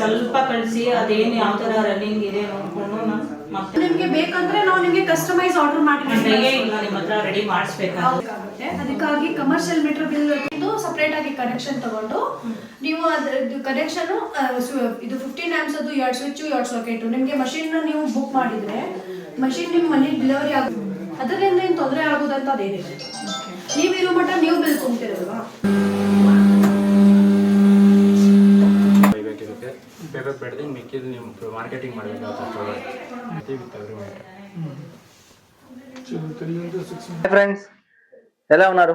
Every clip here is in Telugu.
ಸ್ವಲ್ಪ ಕಳಿಸಿ ಅದೇನು ಯಾವ ಥರ ರನ್ನಿಂಗ್ ಇದೆ ನೋಡಿಕೊಂಡು ನಾನು ಮತ್ತೆ ನಿಮಗೆ ಬೇಕಂದ್ರೆ ನಾವು ನಿಮಗೆ ಕಸ್ಟಮೈಸ್ ಆರ್ಡರ್ ಮಾಡಿ ಇಲ್ಲ ನಿಮ್ಮ ಹತ್ರ ರೆಡಿ ಮಾಡಿಸ್ಬೇಕಾಗುತ್ತೆ. ಅದಕ್ಕಾಗಿ ಕಮರ್ಷಿಯಲ್ ಮೀಟರ್ ಬಿಲ್ ಇದು ಸಪ್ರೇಟ್ ಆಗಿ ಕನೆಕ್ಷನ್ ತಗೊಂಡು ನೀವು ಅದ್ರದ್ದು ಕನೆಕ್ಷನ್ ಇದು 15 ಆಂಪ್ಸ್ ಅದು 2 ಸ್ವಿಚ್ 2 ಸಾಕೆಟ್ ನಿಮಗೆ ಮಷಿನ್ ನೀವು ಬುಕ್ ಮಾಡಿದ್ರೆ ಮಷಿನ್ ನಿಮ್ಮ ಮನೆಗೆ ಡೆಲಿವರಿ ಆಗುತ್ತೆ. ಅದರಿಂದ ಏನು ತೊಂದರೆ ಆಗೋದಂತ ಅದೇನಿದೆ. ನೀವಿರೋ ಮಟ್ಟ ನೀವು ಬಿಲ್ ತುಂಬ್ತಿರಲ್ವಾ? ಪೇಪರ್ ಬೆಳೆದು ಮಿಕ್ಕಿದ್ದು ನೀವು ಮಾರ್ಕೆಟಿಂಗ್ ಮಾಡಬೇಕಾಗುತ್ತೆ. ఫ్రెండ్స్ ఎలా ఉన్నారు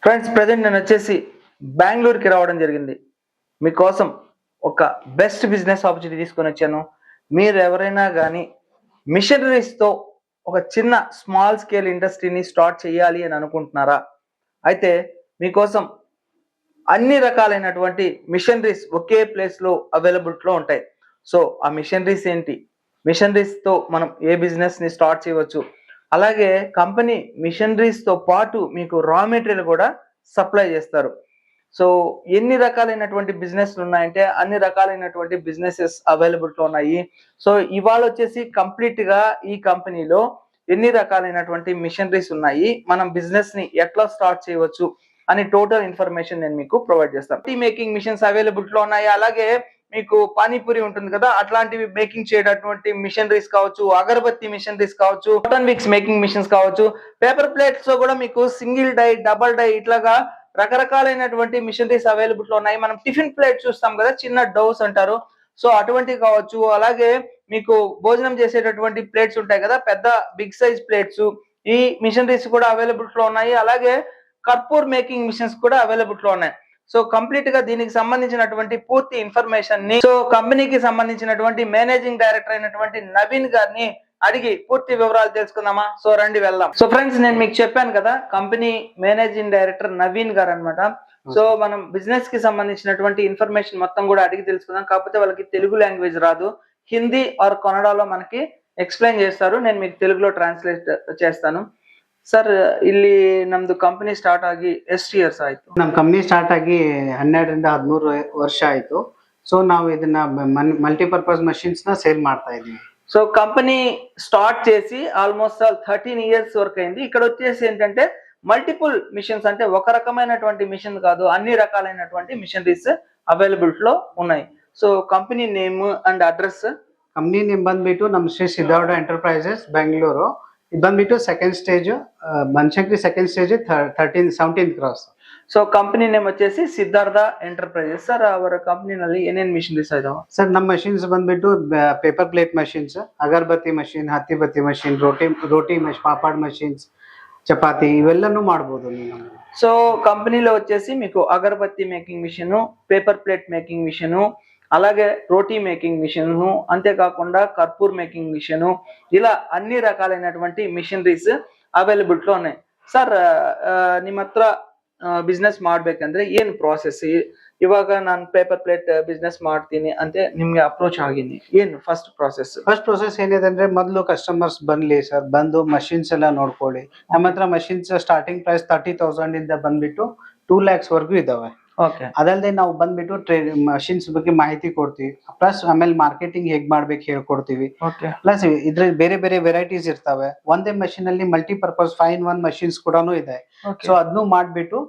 ఫ్రెండ్స్? ప్రజెంట్ నేను వచ్చేసి బెంగళూరుకి రావడం జరిగింది. మీకోసం ఒక బెస్ట్ బిజినెస్ ఆపర్చునిటీ తీసుకొని వచ్చాను. మీరు ఎవరైనా కానీ మిషనరీస్తో ఒక చిన్న స్మాల్ స్కేల్ ఇండస్ట్రీని స్టార్ట్ చేయాలి అని అనుకుంటున్నారా? అయితే మీకోసం అన్ని రకాలైనటువంటి మిషనరీస్ ఒకే ప్లేస్లో అవైలబిలిటీలో ఉంటాయి. సో ఆ మిషనరీస్ ఏంటి, మిషనరీస్తో మనం ఏ బిజినెస్ని స్టార్ట్ చేయవచ్చు, అలాగే కంపెనీ మిషనరీస్తో పాటు మీకు రా మెటీరియల్ కూడా సప్లై చేస్తారు. సో ఎన్ని రకాలైనటువంటి బిజినెస్లు ఉన్నాయంటే అన్ని రకాలైనటువంటి బిజినెసెస్ అవైలబిలిటీలో ఉన్నాయి. సో ఇవాళ వచ్చేసి కంప్లీట్గా ఈ కంపెనీలో ఎన్ని రకాలైనటువంటి మిషనరీస్ ఉన్నాయి, మనం బిజినెస్ని ఎట్లా స్టార్ట్ చేయవచ్చు అని టోటల్ ఇన్ఫర్మేషన్ నేను మీకు ప్రొవైడ్ చేస్తాను. టీ మేకింగ్ మిషన్స్ అవైలబిలిటీలో ఉన్నాయి. అలాగే మీకు పానీపూరి ఉంటుంది కదా, అట్లాంటివి మేకింగ్ చేయడానికి మిషనరీస్ కావచ్చు, అగరబత్తి మిషనరీస్ కావచ్చు, కాటన్ విక్స్ మేకింగ్ మిషన్స్ కావచ్చు, పేపర్ ప్లేట్స్ లో కూడా మీకు సింగిల్ డై, డబల్ డై ఇట్లాగా రకరకాలైనటువంటి మిషనరీస్ అవైలబిలిటీలో ఉన్నాయి. మనం టిఫిన్ ప్లేట్ చూస్తాం కదా, చిన్న డౌస్ అంటారు, సో అటువంటివి కావచ్చు. అలాగే మీకు భోజనం చేసేటటువంటి ప్లేట్స్ ఉంటాయి కదా, పెద్ద బిగ్ సైజ్ ప్లేట్స్, ఈ మిషనరీస్ కూడా అవైలబిలిటీలో ఉన్నాయి. అలాగే కర్పూర్ మేకింగ్ మిషన్స్ కూడా అవైలబిలిటీలో ఉన్నాయి. సో కంప్లీట్ గా దీనికి సంబంధించినటువంటి పూర్తి ఇన్ఫర్మేషన్ ని సో కంపెనీకి సంబంధించినటువంటి మేనేజింగ్ డైరెక్టర్ అయినటువంటి నవీన్ గారిని అడిగి పూర్తి వివరాలు తెలుసుకుందామా? సో రండి వెళ్దాం. సో ఫ్రెండ్స్, నేను మీకు చెప్పాను కదా, కంపెనీ మేనేజింగ్ డైరెక్టర్ నవీన్ గారు అనమాట. సో మనం బిజినెస్ కి సంబంధించినటువంటి ఇన్ఫర్మేషన్ మొత్తం కూడా అడిగి తెలుసుకుందాం. కాకపోతే వాళ్ళకి తెలుగు లాంగ్వేజ్ రాదు, హిందీ ఆర్ కన్నడలో మనకి ఎక్స్ప్లెయిన్ చేస్తారు. నేను మీకు తెలుగులో ಟ್ರಾನ್ಸ್ಲೇಟ್ చేస్తాను. ಸರ್, ಇಲ್ಲಿ ನಮ್ದು ಕಂಪನಿ ಸ್ಟಾರ್ಟ್ ಆಗಿ ಎಷ್ಟು ಇಯರ್ಸ್ ಆಯ್ತು? ನಮ್ಮ ಕಂಪ್ನಿ ಸ್ಟಾರ್ಟ್ ಆಗಿ 12ರಿಂದ 13 ವರ್ಷ ಆಯ್ತು. ಸೊ ನಾವು ಇದನ್ನ ಮಲ್ಟಿಪರ್ಪಸ್ ಮಷಿನ್ಸ್ ನ ಸೇಲ್ ಮಾಡ್ತಾ ಇದೀವಿ. సో కంపెనీ స్టార్ట్ చేసి ఆల్మోస్ట్ 13 ఇయర్స్ వరకు అయింది. ఇక్కడ వచ్చేసి ఏంటంటే మల్టిపుల్ మిషన్స్, అంటే ఒక రకమైనటువంటి మిషన్ కాదు, అన్ని రకాలైనటువంటి మిషనరీస్ అవైలబిలిటీలో ఉన్నాయి. So company name and address? Company name ಬಂದ್ಬಿಟ್ಟು ನಮ್ಮ ಶ್ರೀ ಸಿದ್ಧಾರ್ಥ ಎಂಟರ್ಪ್ರೈಸಸ್ ಬೆಂಗಳೂರು. ಇದು ಬಂದ್ಬಿಟ್ಟು second stage, Banashankari second stage 17th cross. So company name వచ్చేసి ಸಿದ್ಧಾರ್ಥ ಎಂಟರ್ಪ್ರೈಸಸ್. ಸರ್, ಅವರ ಕಂಪನಿನಲ್ಲಿ ಏನೇನ್ ಮಿಷನರೀಸ್ ಇದಾವೆ? ಸರ್, ನಮ್ಮ ಮಷಿನ್ಸ್ ಬಂದ್ಬಿಟ್ಟು ಪೇಪರ್ ಪ್ಲೇಟ್ ಮಷಿನ್ಸ್, ಅಗರಬತ್ತಿ ಮಷಿನ್, ಹತ್ತಿ ಬತ್ತಿ ಮಷಿನ್, ರೋಟಿ ಪಾಪಡ್ ಮಷಿನ್ಸ್, చపాతి ఇవెల్లను ಮಾಡಬಹುದು ನೀವು. సో కంపెనీలో వచ్చేసి మీకు అగరబత్తి making machine, paper plate making machine, అలాగే రోటీ మేకింగ్ మిషన్, అంతేకాకుండా కర్పూర్ మేకింగ్ మిషన్, ఇలా అన్ని రకాలైనటువంటి మిషనరీస్ ಅವೈಲಬಿಲಿಟಿలో ఉన్నాయి. ಸರ್, ನಿಮ್ಮ ಹತ್ರ ಬಿಸ್ನೆಸ್ ಮಾಡ್ಬೇಕಂದ್ರೆ ಏನು ಪ್ರಾಸೆಸ್? ಇವಾಗ ನಾನು ಪೇಪರ್ ಪ್ಲೇಟ್ ಬಿಸ್ನೆಸ್ ಮಾಡ್ತೀನಿ ಅಂತ ನಿಮ್ಗೆ ಅಪ್ರೋಚ್ ಆಗಿನಿ, ಏನು ಫಸ್ಟ್ ಪ್ರಾಸೆಸ್ ಏನಿದೆ ಅಂದ್ರೆ, ಮೊದಲು ಕಸ್ಟಮರ್ಸ್ ಬನ್ಲಿ ಸರ್, ಬಂದು ಮಷಿನ್ಸ್ ಎಲ್ಲ ನೋಡ್ಕೊಳ್ಳಿ. ನಮ್ಮ ಹತ್ರ ಮಷಿನ್ಸ್ ಸ್ಟಾರ್ಟಿಂಗ್ ಪ್ರೈಸ್ 30,000 ಇಂದ ಬಂದ್ಬಿಟ್ಟು 2 lakhs ವರೆಗೂ ಇದಾವೆ. ಓಕೆ. ಅದಲ್ಲದೆ ನಾವು ಬಂದ್ಬಿಟ್ಟು ಮಷಿನ್ಸ್ ಬಗ್ಗೆ ಮಾಹಿತಿ ಕೊಡ್ತೀವಿ, ಪ್ಲಸ್ ಆಮೇಲೆ ಮಾರ್ಕೆಟಿಂಗ್ ಹೇಗ್ ಮಾಡ್ಬೇಕು ಹೇಳ್ಕೊಡ್ತೀವಿ. ಪ್ಲಸ್ ಇದ್ರ ಬೇರೆ ಬೇರೆ ವೆರೈಟೀಸ್ ಇರ್ತಾವೆ. ಒಂದೇ ಮಷಿನ್ ಅಲ್ಲಿ ಮಲ್ಟಿಪರ್ಪಸ್ 5-in-1 ಮಷಿನ್ಸ್ ಕೂಡ ಇದೆ. ಸೊ ಅದನ್ನು ಮಾಡ್ಬಿಟ್ಟು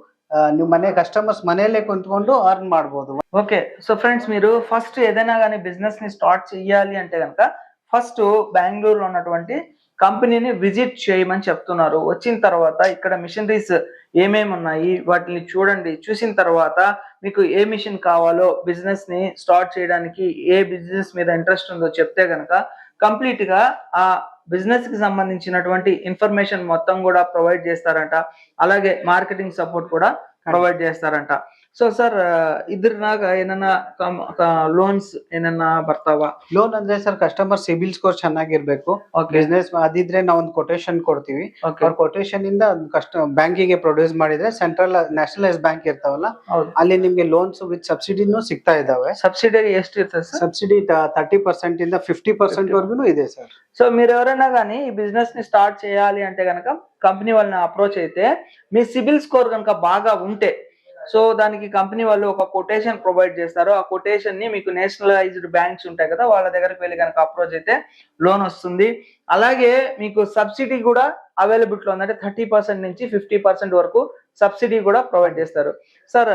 ನೀವು ಮನೆ ಕಸ್ಟಮರ್ಸ್ ಮನೆಯಲ್ಲೇ ಕುಂತ್ಕೊಂಡು ಅರ್ನ್ ಮಾಡಬಹುದು. ఓకే. సో ఫ్రెండ్స్, మీరు ఫస్ట్ ఏదైనా కానీ బిజినెస్ ని స్టార్ట్ చేయాలి అంటే కనుక ఫస్ట్ బెంగళూరులో ఉన్నటువంటి కంపెనీని విజిట్ చేయమని చెప్తున్నారు. వచ్చిన తర్వాత ఇక్కడ మిషనరీస్ ఏమేమి ఉన్నాయి వాటిని చూడండి. చూసిన తర్వాత మీకు ఏ మిషన్ కావాలో, బిజినెస్ ని స్టార్ట్ చేయడానికి ఏ బిజినెస్ మీద ఇంట్రెస్ట్ ఉందో చెప్తే కనుక కంప్లీట్ గా ఆ బిజినెస్ కి సంబంధించినటువంటి ఇన్ఫర్మేషన్ మొత్తం కూడా ప్రొవైడ్ చేస్తారంట. అలాగే మార్కెటింగ్ సపోర్ట్ కూడా ప్రొవైడ్ చేస్తారంట. ಸೊ ಸರ್, ಇದ್ರನಾಗ ಏನನ್ನ ಲೋನ್ಸ್ ಏನನ್ನ ಬರ್ತಾವ? ಲೋನ್ ಅಂದ್ರೆ ಸರ್, ಕಸ್ಟಮರ್ ಸಿಬಿಲ್ ಸ್ಕೋರ್ ಚೆನ್ನಾಗಿರ್ಬೇಕು. ಬಿಸ್ನೆಸ್ ಅದಿದ್ರೆ ನಾವು ಒಂದು ಕೊಟೇಶನ್ ಕೊಡ್ತೀವಿ. ಅವ್ರ ಕೊಟೇಶನ್ ಇಂದ ಬ್ಯಾಂಕಿಗೆ ಪ್ರೊಡ್ಯೂಸ್ ಮಾಡಿದ್ರೆ ಸೆಂಟ್ರಲ್ ನ್ಯಾಷನಲೈಸ್ ಬ್ಯಾಂಕ್ ಇರ್ತಾವಲ್ಲ, ಅಲ್ಲಿ ನಿಮ್ಗೆ ಲೋನ್ಸ್ ವಿತ್ ಸಬ್ಸಿಡಿನೂ ಸಿಗ್ತಾ ಇದಾವೆ. సబ్సిడీ ಎಷ್ಟು ఇರ್ತದೆ ಸರ್? సబ్సిడీ 30% ఇంದ 50% వరకును ಇದೆ ಸರ್. సో మీరు ఎవరైనా కానీ ఈ బిజినెస్ ని స్టార్ట్ చేయాలి అంటే కనుక కంపెనీ వాళ్ళని అప్రోచ్ అయితే, మీ సిబిల్ స్కోర్ కనుక బాగా ఉంటే సో దానికి కంపెనీ వాళ్ళు ఒక కొటేషన్ ప్రొవైడ్ చేస్తారు. ఆ కొటేషన్ ని మీకు నేషనలైజ్డ్ బ్యాంక్స్ ఉంటాయి కదా, వాళ్ళ దగ్గరికి వెళ్ళి కనుక అప్రోచ్ అయితే లోన్ వస్తుంది. అలాగే మీకు సబ్సిడీ కూడా అవైలబిలిటీ ఉందంటే 30% నుంచి 50% ವರೆಗೂ ಸಬ್ಸಿಡಿ ಕೂಡ ಪ್ರೊವೈಡ್ చేస్తారు. ಸರ್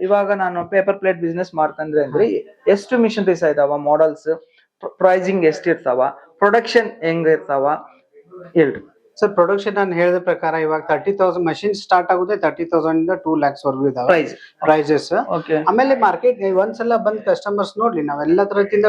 ಇವಾಗ ನಾನು ಪೇಪರ್ ಪ್ಲೇಟ್ ಬಿಸ್ನೆಸ್ ಮಾಡ್ತಂದ್ರೆ ಅಂದ್ರೆ ಎಷ್ಟು ಮಿಷನರೀಸ್ ಇದಾವ, ಮಾಡಲ್ಸ್, ಪ್ರೈಸಿಂಗ್ ಎಷ್ಟಿರ್ತಾವ, ಪ್ರೊಡಕ್ಷನ್ ಹೆಂಗಿರ್ತಾವ ಹೇಳ್ರಿ. ಸರ್ ಪ್ರೊಡಕ್ಷನ್ ನಾನು ಹೇಳಿದ ಪ್ರಕಾರ ಇವಾಗ 30,000 ಮಷಿನ್ ಸ್ಟಾರ್ಟ್ ಆಗುತ್ತೆ 30,000 ಇಂದ 2 lakhs ವರೆಗೂ ಇದಾವೆ ಪ್ರೈಸಸ್. ಆಮೇಲೆ ಮಾರ್ಕೆಟ್ ಒಂದ್ಸಲ ಬಂದ್ ಕಸ್ಟಮರ್ಸ್ ನೋಡ್ಲಿ, ನಾವೆಲ್ಲ ತರದಿಂದ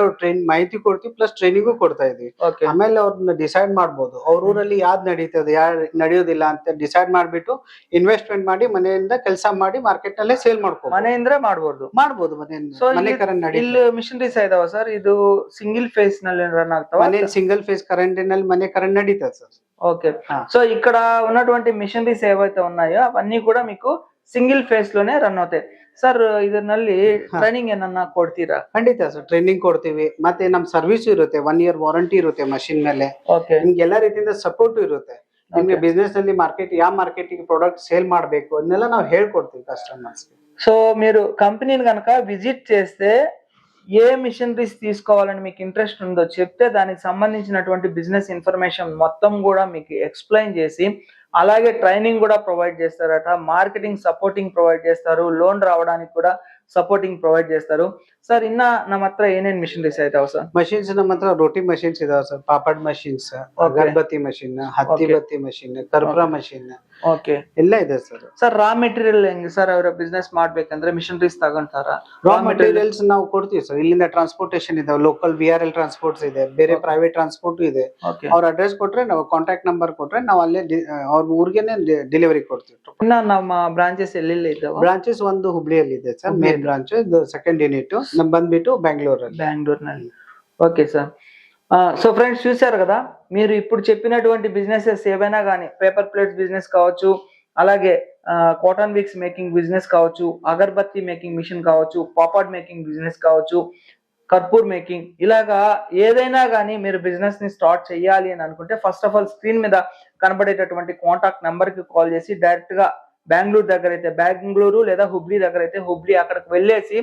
ಮಾಹಿತಿ ಕೊಡ್ತೀವಿ, ಪ್ಲಸ್ ಟ್ರೈನಿಂಗು ಕೊಡ್ತಾ ಇದೀವಿ. ಆಮೇಲೆ ಅವ್ರನ್ನ ಡಿಸೈಡ್ ಮಾಡ್ಬೋದು ಅವ್ರ ಊರಲ್ಲಿ ಯಾವ್ದು ನಡೀತದೆ ಯಾರು ನಡೆಯೋದಿಲ್ಲ ಅಂತ ಡಿಸೈಡ್ ಮಾಡ್ಬಿಟ್ಟು ಇನ್ವೆಸ್ಟ್ಮೆಂಟ್ ಮಾಡಿ ಮನೆಯಿಂದ ಕೆಲಸ ಮಾಡಿ ಮಾರ್ಕೆಟ್ ನಲ್ಲೇ ಸೇಲ್ ಮಾಡ್ಕೋ ಮನೆಯಿಂದ ಮಾಡ್ಬೋದು ಮನೆಯಿಂದ ಮನೆ ಕರೆಂಟ್ ಇಲ್ಲಿ ಮಿಷನರೀಸ್ ಇದಾವ ಸರ್, ಇದು ಸಿಂಗಲ್ ಫೇಸ್ ನಲ್ಲಿ ರನ್ ಆಗ್ತಾವ, ಮನೆ ಸಿಂಗಲ್ ಫೇಸ್ ಕರೆಂಟಿನಲ್ಲಿ ಮನೆ ಕರೆಂಟ್ ನಡೀತದೆ ಸರ್. ఓకే, సో ఇక్కడ ఉన్నటువంటి మిషనరీస్ ఏవైతే ఉన్నాయో అవన్నీ కూడా మీకు సింగిల్ ఫేಸ್ లోనే ರನ್ అవుతాయి. ಸರ್ ಇದರಲ್ಲಿ ಟ್ರೈನಿಂಗ್ ಏನನ್ನ ಕೊಡ್ತೀರಾ? ಖಂಡಿತ ಸರ್, ಟ್ರೈನಿಂಗ್ ಕೊಡ್ತೀವಿ. ಮತ್ತೆ ನಮ್ ಸರ್ವಿಸ್ ಇರುತ್ತೆ, 1 year ವಾರಂಟಿ ಇರುತ್ತೆ ಮಷಿನ್ ಮೇಲೆ. ನಿಮ್ಗೆ ಎಲ್ಲಾ ರೀತಿಯಿಂದ ಸಪೋರ್ಟ್ ಇರುತ್ತೆ. ನಿಮ್ಗೆ ಬಿಸ್ನೆಸ್ ನಲ್ಲಿ ಯಾವ ಮಾರ್ಕೆಟಿಂಗ್ ಪ್ರಾಡಕ್ಟ್ ಸೇಲ್ ಮಾಡ್ಬೇಕು ಅದನ್ನೆಲ್ಲ ನಾವು ಹೇಳ್ಕೊಡ್ತೀವಿ ಕಸ್ಟಮರ್ಸ್. సో మీరు కంపెనీని కనుక విజిట్ చేస్తే ఏ మిషనరీస్ తీసుకోవాలని మీకు ఇంట్రెస్ట్ ఉందో చెప్తే దానికి సంబంధించినటువంటి బిజినెస్ ఇన్ఫర్మేషన్ మొత్తం కూడా మీకు ఎక్స్ప్లెయిన్ చేసి, అలాగే ట్రైనింగ్ కూడా ప్రొవైడ్ చేస్తారట, మార్కెటింగ్ సపోర్టింగ్ ప్రొవైడ్ చేస్తారు, లోన్ రావడానికి కూడా ಸಪೋರ್ಟಿಂಗ್ ಪ್ರೊವೈಡ್ చేస్తారు. ಸರ್ ಇನ್ನ ನಮ್ಮ ಹತ್ರ ಏನೇನ್ ಮಿಷನರೀಸ್ ಐತಾವ ಸರ್? ಮಷಿನ್ಸ್ ನಮ್ಮ ಹತ್ರ ರೋಟಿ ಮಷಿನ್ಸ್ ಇದಾವೆ ಸರ್, ಪಾಪಡ್ ಮಷಿನ್ಸ್, ಅಗರಬತ್ತಿ ಮಷಿನ್, ಹತ್ತಿ ಬತ್ತಿ ಮಷಿನ್, ಕರ್ಪೂರ ಮಷಿನ್, ಓಕೆ ಎಲ್ಲ ಇದೆ ಸರ್. ಸರ್ ರಾ ಮೆಟೀರಿಯಲ್ ಹೆಂಗ್ ಸರ್? ಅವರ ಬಿಸ್ನೆಸ್ ಮಾಡ್ಬೇಕಂದ್ರೆ ಮಿಷನರೀಸ್ ತಗೊಂತಾರ? ರಾ ಮೆಟೀರಿಯಲ್ಸ್ ನಾವು ಕೊಡ್ತೀವಿ ಸರ್. ಇಲ್ಲಿಂದ ಟ್ರಾನ್ಸ್ಪೋರ್ಟೇಷನ್ ಇದಾವೆ, ಲೋಕಲ್ VRL ಟ್ರಾನ್ಸ್ಪೋರ್ಟ್ಸ್ ಇದೆ, ಬೇರೆ ಪ್ರೈವೇಟ್ ಟ್ರಾನ್ಸ್ಪೋರ್ಟ್ ಇದೆ. ಅವ್ರ ಅಡ್ರೆಸ್ ಕೊಟ್ರೆ, ನಾವು ಕಾಂಟ್ಯಾಕ್ಟ್ ನಂಬರ್ ಕೊಟ್ರೆ ನಾವು ಅಲ್ಲೇ ಅವ್ರ ಊರಿಗೆನೆ ಡೆಲಿವರಿ ಕೊಡ್ತೀವಿ. ಇನ್ನ ನಮ್ಮ ಬ್ರಾಂಚಸ್ ಎಲ್ಲೆಲ್ಲಿ ಇದಾವೆ? ಬ್ರಾಂಚಸ್ ಒಂದು ಹುಬ್ಳಿಯಲ್ಲಿ ಇದೆ sir, main branch, second unit ನಮ್ ಬಂದ್ಬಿಟ್ಟು బెంగళూరుನಲ್ಲಿ. Okay sir. సో ఫ్రెండ్స్ చూసారు కదా, మీరు ఇప్పుడు చెప్పినటువంటి బిజినెసెస్ ఏవైనా కానీ, పేపర్ ప్లేట్స్ బిజినెస్ కావచ్చు, అలాగే కాటన్ విక్స్ మేకింగ్ బిజినెస్ కావచ్చు, అగర్బత్తి మేకింగ్ మిషన్ కావచ్చు, పాపడ్ మేకింగ్ బిజినెస్ కావచ్చు, కర్పూర్ మేకింగ్, ఇలాగా ఏదైనా కానీ మీరు బిజినెస్ ని స్టార్ట్ చేయాలి అని అనుకుంటే ఫస్ట్ ఆఫ్ ఆల్ స్క్రీన్ మీద కనబడేటటువంటి కాంటాక్ట్ నంబర్ కి కాల్ చేసి డైరెక్ట్ గా బెంగళూరు దగ్గర అయితే బెంగళూరు లేదా హుబ్లీ దగ్గర అయితే హుబ్లీ అక్కడికి వెళ్ళేసి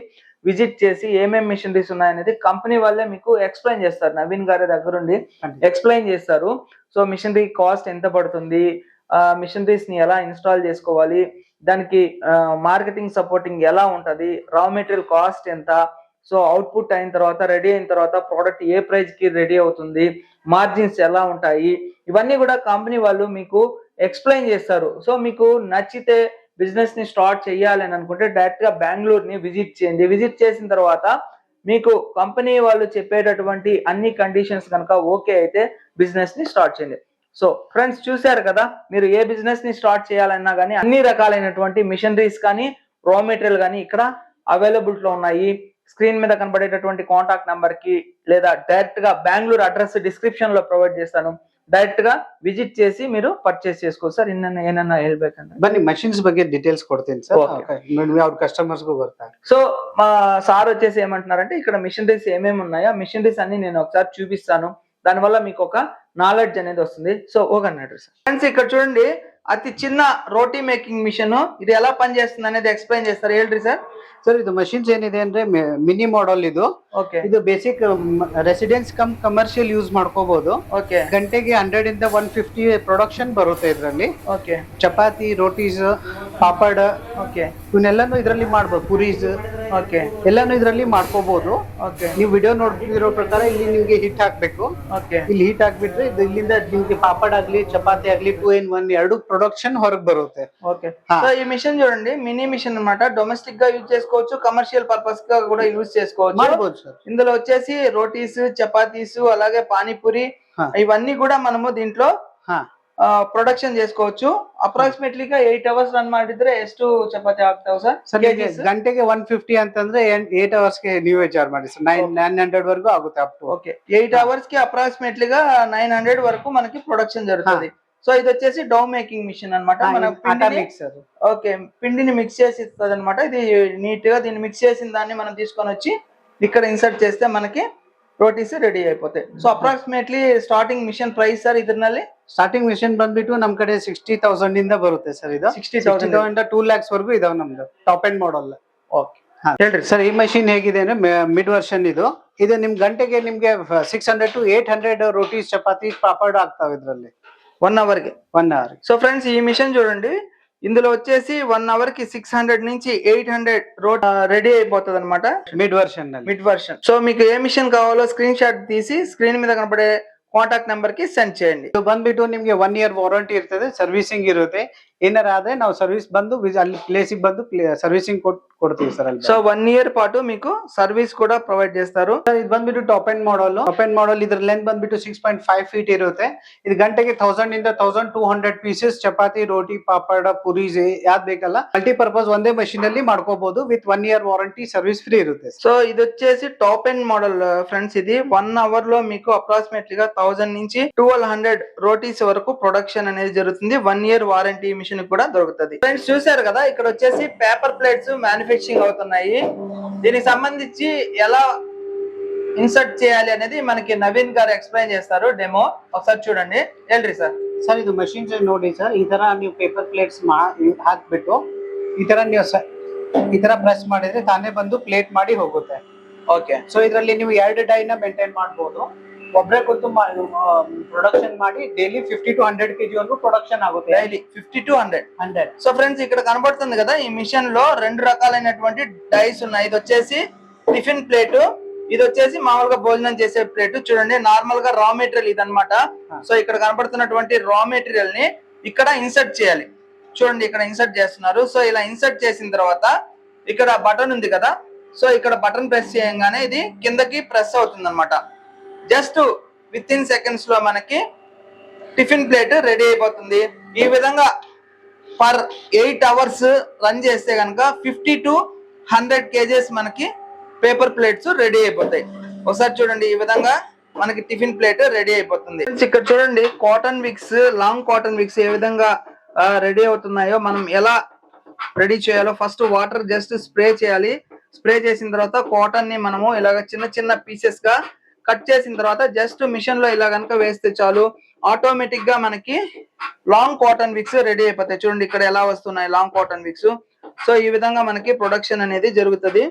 విజిట్ చేసి ఏమేమి మిషనరీస్ ఉన్నాయనేది కంపెనీ వాళ్ళే మీకు ఎక్స్ప్లెయిన్ చేస్తారు. నవీన్ గారి దగ్గరుండి ఎక్స్ప్లెయిన్ చేస్తారు. సో మిషనరీ కాస్ట్ ఎంత పడుతుంది, మిషనరీస్ ని ఎలా ఇన్స్టాల్ చేసుకోవాలి, దానికి మార్కెటింగ్ సపోర్టింగ్ ఎలా ఉంటది, రా మెటీరియల్ కాస్ట్ ఎంత, సో అవుట్పుట్ అయిన తర్వాత రెడీ అయిన తర్వాత ప్రోడక్ట్ ఏ ప్రైస్ కి రెడీ అవుతుంది, మార్జిన్స్ ఎలా ఉంటాయి, ఇవన్నీ కూడా కంపెనీ వాళ్ళు మీకు ఎక్స్ప్లెయిన్ చేస్తారు. సో మీకు నచ్చితే బిజినెస్ ని స్టార్ట్ చేయాలి అని అనుకుంటే డైరెక్ట్ గా బెంగళూరుని విజిట్ చేయండి. విజిట్ చేసిన తర్వాత మీకు కంపెనీ వాళ్ళు చెప్పేటటువంటి అన్ని కండిషన్స్ కనుక ఓకే అయితే బిజినెస్ ని స్టార్ట్ చేయండి. సో ఫ్రెండ్స్ చూసారు కదా, మీరు ఏ బిజినెస్ ని స్టార్ట్ చేయాలన్నా కానీ అన్ని రకాలైనటువంటి మిషనరీస్ కానీ రా మెటీరియల్ కానీ ఇక్కడ అవైలబిలిటీ లో ఉన్నాయి. స్క్రీన్ మీద కనబడేటటువంటి కాంటాక్ట్ నంబర్ కి లేదా డైరెక్ట్ గా బెంగళూరు అడ్రస్ డిస్క్రిప్షన్ లో ప్రొవైడ్ చేస్తాను, ಡೈರೆಕ್ಟ್ గా ವಿಸಿಟ್ చేసి మీరు ಪರ್ಚೇಸ್ చేసుకోవచ్చు. ಸರ್ ಇನ್ನೇನ ಏನನ್ನ ಹೇಳ್ಬೇಕಂದ್ರೆ ಬನ್ನಿ ಮಷಿನ್ಸ್ ಬಗ್ಗೆ డీటెయిల్స్ కొಡ್ತೀನಿ ಸರ್, ಅವ್ರ కస్టమర్స్ కు ಬರ್ತಾರೆ. సో మా సార్ వచ్చేసి ఏమంటున్నారంటే ఇక్కడ మిషనరీస్ ఏమేమి ఉన్నాయో మిషనరీస్ అన్ని నేను ఒకసారి చూపిస్తాను, దానివల్ల మీకు ఒక నాలెడ్జ్ అనేది వస్తుంది. So ఓకన్నాడు sir. ఫ్రెండ్స్ ఇక్కడ చూడండి, అతి చిన్న రోటీ మేకింగ్ మిషన్, ఇది ఎలా పనిచేస్తుంది అనేది ఎక్స్ప్లెయిన్ చేస్తారు, ಹೇಳ್ರಿ ಸರ್. ಸರ್ ಇದು ಮಷಿನ್ಸ್ ಏನಿದೆ ಅಂದ್ರೆ ಮಿನಿ ಮಾಡೆಲ್ ಇದು. ಇದು basic residence come commercial use ಮಾಡ್ಕೋಬಹುದು. ಗಂಟೆಗೆ 100 ಇಂದ 150 ಪ್ರೊಡಕ್ಷನ್ ಬರುತ್ತೆ ಇದರಲ್ಲಿ. ಚಪಾತಿ, ರೋಟೀಸ್, ಪಾಪಡ್, ಇವನ್ನೆಲ್ಲಾನು ಇದರಲ್ಲಿ ಮಾಡ್ಬೋದು, ಪುರೀಸ್ ಎಲ್ಲಾನು ಇದರಲ್ಲಿ ಮಾಡ್ಕೋಬಹುದು. ನೀವು ವಿಡಿಯೋ ನೋಡ್ತಿರೋ ಪ್ರಕಾರ ಇಲ್ಲಿ ನಿಮ್ಗೆ ಹಿಟ್ ಹಾಕ್ಬೇಕು. ಇಲ್ಲಿ ಹಿಟ್ ಹಾಕ್ಬಿಟ್ರೆ ಇಲ್ಲಿಂದ ನಿಮ್ಗೆ ಪಾಪಡ್ ಆಗ್ಲಿ ಚಪಾತಿ ಆಗ್ಲಿ 2 in 1 ಎರಡು ಪ್ರೊಡಕ್ಷನ್ ಹೊರಗೆ ಬರುತ್ತೆ. ఈ మిషన్ చూడండి, మినీ మిషన్ అన్నమాట. డొమెస్టిక్ గా యూజ్ చేసుకోవచ్చు, కమర్షియల్ పర్పస్ గా కూడా యూజ్ చేసుకోవచ్చు. ఇందులో వచ్చేసి రోటీస్, చపాతీస్, అలాగే పానీపూరి ఇవన్నీ కూడా మనము దీంట్లో ಪ್ರೊಡಕ್ಷನ್ చేసుకోవచ్చు. ಅಪ್ರಾಕ್ಸಿಮೇಟ್ಲಿಗ 8 hours ರನ್ ಮಾಡಿದ್ರೆ ಎಷ್ಟು ಚಪಾತಿ ಆಗ್ತಾವ ಸರ್? ಗಂಟೆಗೆ 150 ಅಂತಂದ್ರೆ 8 hours ಗೆ ನೀವೇ ಚಾರ್ಜ್ ಮಾಡಿ ಸರ್. 900 వరకు ಆಗುತ್ತೆ ಅಪ್ ಟು. ఓకే, 8 hours కి అప్రాక్సిమేట్లీగా 900 వరకు మనకి ప్రొడక్షన్ జరుగుతుంది. సో ఇది వచ్చేసి డౌ మేకింగ్ మిషన్ అన్నమాట. మన పిండిని మిక్స్ చేసి ఇస్తుంది అనమాట. ఇది నీట్ గా దీన్ని మిక్స్ చేసిన దాన్ని మనం తీసుకొని వచ్చి ఇక్కడ ఇన్సర్ట్ చేస్తే మనకి రోటీస్ రెడీ అయిపోతాయి. So approximately starting machine price sir ಇದರಲ್ಲಿ ಸ್ಟಾರ್ಟಿಂಗ್ ಮಿಷನ್ ಬಂದ್ಬಿಟ್ಟು ನಮ್ ಕಡೆ 60,000 ಇಂದ ಬರುತ್ತೆ ಸರ್. ಇದು 60,000 ಇಂದ 2 lakhs ವರೆಗೂ ಇದಾವೆ ನಮ್ದು ಟಾಪ್ ಎಂಡ್ ಮಾಡಲ್. ಓಕೆ ಹೇಳ್ರಿ ಸರ್ ಈ ಮಷಿನ್ ಹೇಗಿದೆ ಅಂದ್ರೆ ಮಿಡ್ ವರ್ಷನ್ ಇದು ನಿಮ್ ಗಂಟೆಗೆ ನಿಮ್ಗೆ 600 to 800 ರೋಟೀಸ್ ಚಪಾತಿ ಪಾಪಡ್ ಆಗ್ತಾವೆ ಇದ್ರಲ್ಲಿ 1 hour కి. 1 hour. సో ఫ్రెండ్స్ ఈ మిషన్ చూడండి, ఇందులో వచ్చేసి 1 hour కి 600 నుంచి 800 రోడ్ రెడీ అయిపోతుంది అనమాట mid version mid version. So మీకు ఏ మిషన్ కావాలో స్క్రీన్ షాట్ తీసి స్క్రీన్ మీద కనపడే ಕಾಂಟ್ಯಾಕ್ಟ್ ನಂಬರ್ ಗೆ ಸೆಂಡ್ చేయండి. ಇದು ಬಂದ್ಬಿಟ್ಟು ನಿಮ್ಗೆ 1 year ವಾರಂಟಿ ಇರ್ತದೆ, ಸರ್ವಿಸಿಂಗ್ ಇರುತ್ತೆ. ಏನಾರ ಆದ್ರೆ ನಾವು ಸರ್ವಿಸ್ ಬಂದು ಅಲ್ಲಿ ಪ್ಲೇಸಿಗೆ ಬಂದು ಸರ್ವಿಸಿಂಗ್ ಕೊಡ್ತೀವಿ ಸರ್ ಅಲ್ಲಿ. సో 1 year ಪಾటు మీకు ಸರ್ವಿಸ್ ಕೂಡ ಪ್ರೊವೈಡ್ చేస్తారు. ಇದು ಬಂದ್ಬಿಟ್ಟು ಟಾಪ್ ಎಂಡ್ ಮಾಡಲ್ ಇದ್ರ ಲೆಂತ್ ಬಂದ್ಬಿಟ್ಟು 6.5 feet ಇರುತ್ತೆ. ಇದು ಗಂಟೆಗೆ 1000 ಇಂದ 1200 ಪೀಸಸ್ ಚಪಾತಿ, ರೋಟಿ, ಪಾಪಡ, ಪುರಿ ಯಾವ್ದು ಬೇಕಲ್ಲ ಮಲ್ಟಿಪರ್ಪಸ್ ಒಂದೇ ಮಷೀನ್ ಅಲ್ಲಿ ಮಾಡ್ಕೋಬಹುದು. With 1 year warranty, service free ಇರುತ್ತೆ. సో ఇది వచ్చేసి టాప్ ఎండ్ మోడల్ ఫ్రెండ్స్. ఇది 1 hour లో మీకు అప్రాక్సిమేట్లీగా 1000 నుంచి 1200 రోటీస్ వరకు ప్రొడక్షన్ అనేది జరుగుతుంది. 1 year వారంటీ మిషన్ కూడా దొరుకుతుంది. ఫ్రెండ్స్ చూసారు కదా, ఇక్కడ వచ్చేసి పేపర్ ప్లేట్స్ మ్యానుఫ్యాక్చరింగ్ అవుతున్నాయి. దీనికి సంబంధించి ఎలా ఇన్సర్ట్ చేయాలి అనేది మనకి నవీన్ గారు ఎక్స్ప్లెయిన్ చేస్తారు. డెమో ఒకసారి చూడండి. ಹೇಳ್ರಿ ಸರ್. ಸರ್ ಇದು ಮಷೀನ್ ನೋಡಿ ಸರ್, ಈ ತರ ನೀವು ಪೇಪರ್ ಪ್ಲೇಟ್ಸ್ ಹಾಕ್ಬಿಟ್ಟು ಈ ತರ ಪ್ರೆಸ್ ಮಾಡಿದ್ರೆ ತಾನೇ ಬಂದು ಪ್ಲೇಟ್ ಮಾಡಿ ಹೋಗುತ್ತೆ. ಓಕೆ. ಸೊ ಇದರಲ್ಲಿ ನೀವು 2 ಡೈನ ಮೇಂಟೈನ್ ಮಾಡಬಹುದು. ಒಬ್ಬರೇ ಕೂತು ಪ್ರೊಡಕ್ಷನ್ ಮಾಡಿ ಡೈಲಿ 50 to 100 kg వరకు ప్రొడక్షన్ ఆగుతాయి. Daily 50 to 100. సో ఫ్రెండ్స్ ఇక్కడ కనబడుతుంది కదా, ఈ మిషన్ లో 2 రకాలైనటువంటి డైస్ ఉన్నాయి. ఇది వచ్చేసి టిఫిన్ ప్లేట్, ఇది వచ్చేసి మామూలుగా భోజనం చేసే ప్లేట్. చూడండి, నార్మల్ గా రా మెటీరియల్ ఇది అన్నమాట. సో ఇక్కడ కనబడుతున్నటువంటి రా మెటీరియల్ ని ఇక్కడ ఇన్సర్ట్ చేయాలి. చూడండి, ఇక్కడ ఇన్సర్ట్ చేస్తున్నారు. సో ఇలా ఇన్సర్ట్ చేసిన తర్వాత ఇక్కడ బటన్ ఉంది కదా, సో ఇక్కడ బటన్ ప్రెస్ చేయగానే ఇది కిందకి ప్రెస్ అవుతుంది అన్నమాట. జస్ట్ విత్ ఇన్ సెకండ్స్ లో మనకి టిఫిన్ ప్లేట్ రెడీ అయిపోతుంది. ఈ విధంగా పర్ 8 hours రన్ చేస్తే కనుక 50 to 100 kgs మనకి పేపర్ ప్లేట్స్ రెడీ అయిపోతాయి. ఒకసారి చూడండి, ఈ విధంగా మనకి టిఫిన్ ప్లేట్ రెడీ అయిపోతుంది. ఇక్కడ చూడండి, cotton wicks, long cotton wicks ఏ విధంగా రెడీ అవుతున్నాయో, మనం ఎలా రెడీ చేయాలో ఫస్ట్ వాటర్ జస్ట్ స్ప్రే చేయాలి. స్ప్రే చేసిన తర్వాత కాటన్ ని మనము ఇలాగ చిన్న చిన్న పీసెస్ గా కట్ చేసిన తర్వాత జస్ట్ మిషన్ లో ఇలా కనుక వేస్తే చాలు, ఆటోమేటిక్ గా మనకి లాంగ్ కాటన్ విక్స్ రెడీ అయిపోతాయి. చూడండి ఇక్కడ ఎలా వస్తున్నాయి లాంగ్ కాటన్ విక్స్. సో ఈ విధంగా మనకి ప్రొడక్షన్ అనేది జరుగుతుంది.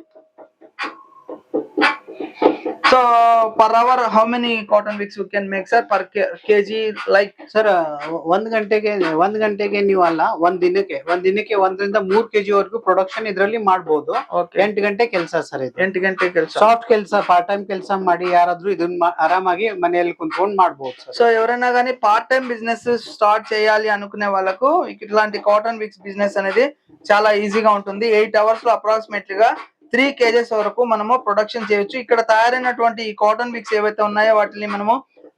So per hour how many cotton wicks you can make sir per kg? like sir 1 ಗಂಟೆಗೆ ನೀವು ಅಲ್ಲ ಒಂದ್ ದಿನಕ್ಕೆ 1 ರಿಂದ 3 kg ವರೆಗೂ ಪ್ರೊಡಕ್ಷನ್ ಇದರಲ್ಲಿ ಮಾಡಬಹುದು. 8 ಗಂಟೆ ಕೆಲಸ ಸರ್ ಇದು. 8 ಗಂಟೆ ಕೆಲಸ, ಸಾಫ್ಟ್ ಕೆಲಸ, ಪಾರ್ಟ್ ಟೈಮ್ ಕೆಲಸ ಮಾಡಿ ಯಾರಾದ್ರೂ ಇದನ್ನ ಆರಾಮಾಗಿ ಮನೆಯಲ್ಲಿ ಕುಂತ್ಕೊಂಡು ಮಾಡಬಹುದು ಸರ್. సో ఎవరైనా గానీ పార్ట్ టైం బిజినెస్ స్టార్ట్ చేయాలి అనుకునే వాళ్ళకు ఇట్లాంటి కాటన్ విక్స్ బిజినెస్ అనేది చాలా ఈజీగా ఉంటుంది. 8 hours లో అప్రాక్సిమేట్లీగా 3 kgs వరకు మనము ప్రొడక్షన్ చేయొచ్చు. ఇక్కడ తయారైనటువంటి ఈ కాటన్ విక్స్ ఏవైతే ఉన్నాయో వాటిని మనము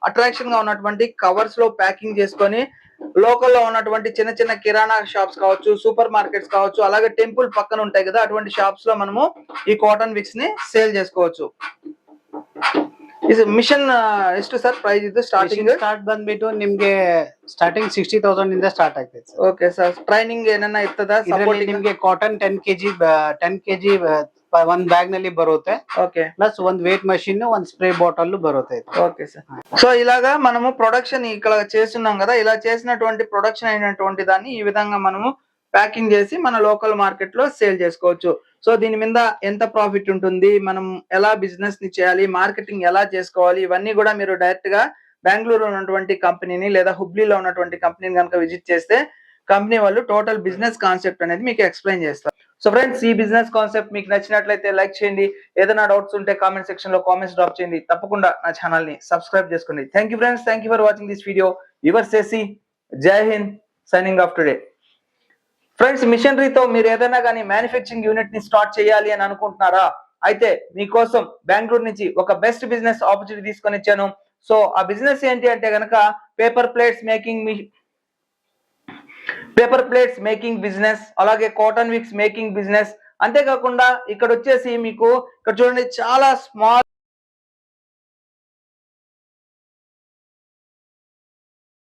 అట్రాక్షన్ గా ఉన్నటువంటి కవర్స్ లో ప్యాకింగ్ చేసుకొని లోకల్ లో ఉన్నటువంటి చిన్న చిన్న కిరాణా షాప్స్ కావచ్చు, సూపర్ మార్కెట్స్ కావచ్చు, అలాగే టెంపుల్ పక్కన ఉంటాయి కదా, అటువంటి షాప్స్ లో మనము ఈ కాటన్ విక్స్ ని సేల్ చేసుకోవచ్చు. ಮಿಷನ್ ಎಷ್ಟು ಸರ್ ಪ್ರೈಸ್ ಇದು? ಸ್ಟಾರ್ಟ್ ಬಂದ್ಬಿಟ್ಟು ನಿಮ್ಗೆ ಸ್ಟಾರ್ಟಿಂಗ್ 60,000 ಇಂದ ಸ್ಟಾರ್ಟ್ ಆಗ್ತೈತೆ ಸರ್. Okay sir. ಟ್ರೈನಿಂಗ್ ಏನನ್ನ ಇರ್ತದ? ನಿಮ್ಗೆ ಕಾಟನ್ 10 kg ಒಂದ್ ಬ್ಯಾಗ್ ನಲ್ಲಿ ಬರುತ್ತೆ. ఓకే. ప్లస్ ಒಂದ್ ವೇಟ್ మషిన్, ಒಂದ್ స్ప్రే బాటిల్ బరువుతాయి. Okay sir. సో ఇలాగా మనము ప్రొడక్షన్ ఇక్కడ చేస్తున్నాం కదా, ఇలా చేసినటువంటి ప్రొడక్షన్ అయినటువంటి దాన్ని ఈ విధంగా మనము ప్యాకింగ్ చేసి మన లోకల్ మార్కెట్ లో సేల్ చేసుకోవచ్చు. సో దీని మీద ఎంత ప్రాఫిట్ ఉంటుంది, మనం ఎలా బిజినెస్ ని చేయాలి, మార్కెటింగ్ ఎలా చేసుకోవాలి, ఇవన్నీ కూడా మీరు డైరెక్ట్ గా బెంగళూరు ఉన్నటువంటి కంపెనీని లేదా హుబ్లీలో ఉన్నటువంటి కంపెనీని కనుక విజిట్ చేస్తే కంపెనీ వాళ్ళు టోటల్ బిజినెస్ కాన్సెప్ట్ అనేది మీకు ఎక్స్ప్లెయిన్ చేస్తారు. సో ఫ్రెండ్స్, ఈ బిజినెస్ కాన్సెప్ట్ మీకు నచ్చినట్లయితే లైక్ చేయండి. ఏదైనా డౌట్స్ ఉంటే కామెంట్ సెక్షన్ లో కామెంట్స్ డ్రాప్ చేయండి. తప్పకుండా నా ఛానల్ ని సబ్స్క్రైబ్ చేసుకోండి. Thank you friends, thank you for watching this video. Your సేసి, జై హింద్, సైనింగ్ ఆఫ్ టుడే. ఫ్రెండ్స్, మిషనరీతో మీరు ఏదైనా కానీ మ్యానుఫ్యాక్చరింగ్ యూనిట్ ని స్టార్ట్ చేయాలి అని అనుకుంటున్నారా? అయితే మీకోసం బెంగళూరు నుంచి ఒక బెస్ట్ బిజినెస్ ఆపర్చునిటీ తీసుకొని వచ్చాను. సో ఆ బిజినెస్ ఏంటి అంటే గనక పేపర్ ప్లేట్స్ మేకింగ్ బిజినెస్, అలాగే కాటన్ విక్స్ మేకింగ్ బిజినెస్. అంతేకాకుండా ఇక్కడ వచ్చేసి మీకు ఇక్కడ చూడండి, చాలా స్మాల్